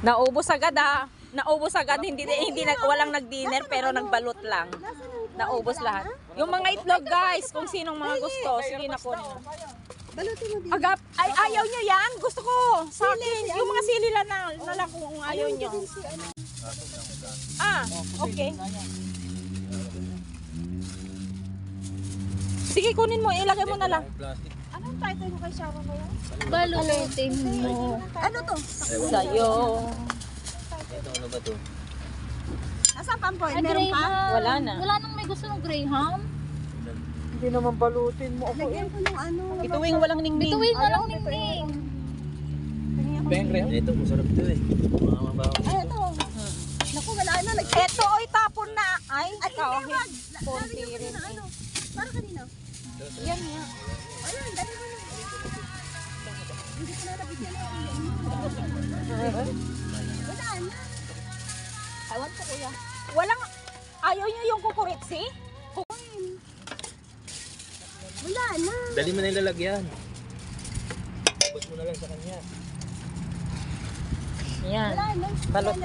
Naubos agad ah. Naubos agad, walang nag-dinner pero nagbalot lang. Naubos lahat. Yung mga itlog guys, kung sinong mga gusto, sige na po. Balutin mo din. Agap, ay ayaw nyo yan? Gusto ko. Sa akin, yung mga sili lang na lang kung ayaw nyo. Ah, okay. Sige, kunin mo, ilagay mo na lang. Anong title mo kay Sharon ba yan? Balutin mo. Ano to? Sa'yo. Ito, ano ba to? Asan pa po? Ay, Meron pa? Graham. Wala na. Wala nang may gusto ng Graham. Hindi naman balutin mo ako Lagyan ko ng ano. Bituwing walang ningning. Bituin mo lang ningning. Ito, masarap to eh. Mga mabaho. Ay, ito. Naku, wala na. Eto, oy, tapon na. Ay, ikaw. Konti rin. Para kanina. Yan nga. Ayun, dali mo na. Hindi ko na nabigyan ako. Wala na. Ewan ko kuya. Walang, ayaw nyo yung kukuritsi? Wala na. Dali mo na yung lalagyan. Tapos mo na lang sa kanya. Yan. Wala na. Balot.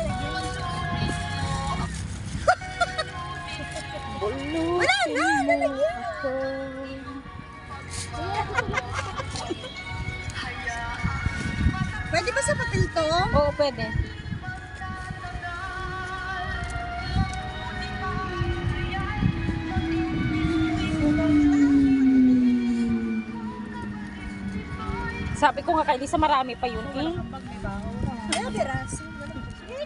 Wala na. Nalagyan. Pwede ba sa papel to? Oo, pwede. Sabi ko nga kay Lisa, marami pa yun eh. Kaya piraso.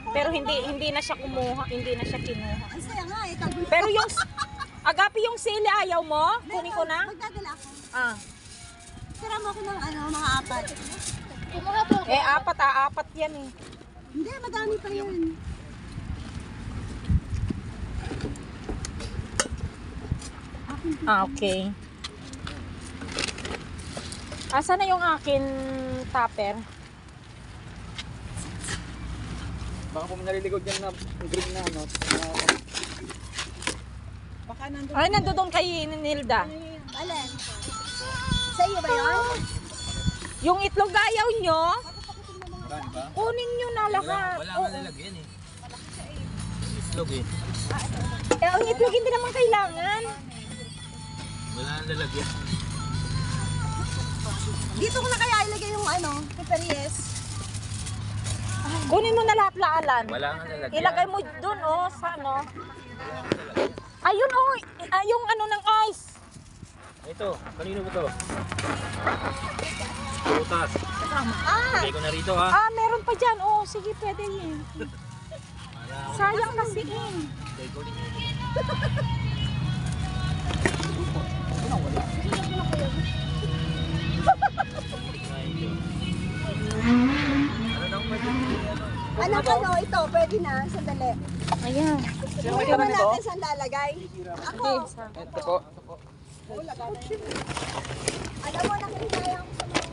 Pero hindi na siya kumuha, hindi na siya kinuha. Ang saya nga eh. Pero yung agapi yung sili ayaw mo? Kunin ko na. Magdadala ako. Ah. Tira mo ako ng ano, mga apat. Kumuha po. Apat yan eh. Hindi, madami pa yun. Ah, okay. Asa na yung akin tupper? Baka kung naliligaw dyan na green na ano. Baka nandun. Ay, nandoon kay Nilda. Alin? Sa iyo ba yun? Yung itlog ayaw nyo, Marami ba? kunin nyo na lahat. Wala nga lalagyan eh. Islog eh. Eh, ang itlog hindi naman kailangan. Wala nga lalagyan. Dito ko na kaya ilagay yung ano, peperies. Kunin mo na lahat laalan. Wala nga lalagyan. Ilagay mo dun, oh, sa ano. Ayun, oh, yung ano ng ice. Ito, kanino ba to? Prutas. Ah, Lagay ko na rito ha. meron pa dyan. Oh, sige, pwede yun. Sayang kasi yun. Lagay ko rin yun. Anak ano, ito, pwede na, sandali. Ayan. Ito na natin saan lalagay. Ako, Ito po. alam mo, nakikinaya ako sa mga...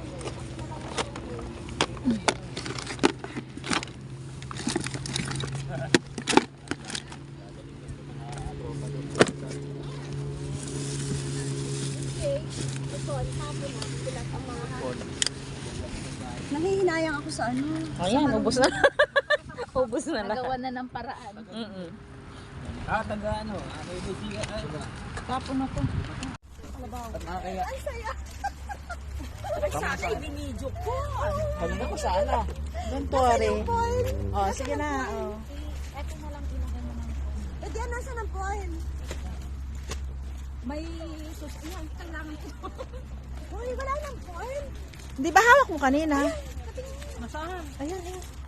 Okay, ito, tapo na, bilat ang mga... Nangihinayang ako sa ano. Ayan, ubos na. Ubos na lahat. Nagawa na ng paraan. Taga ano? Ano yung bisiga? Tapon na to. Ang saya. Sana ibinidyo ko. Kanina ko sana. Don't worry. Oh, sige na. Oh. Eto na lang ilagay mo ng Eh, diyan, nasa ng foil? May sus... Ayan, kailangan ko. Uy, wala nang foil. Di ba hawak mo kanina? Nasaan? Ayan, ayan.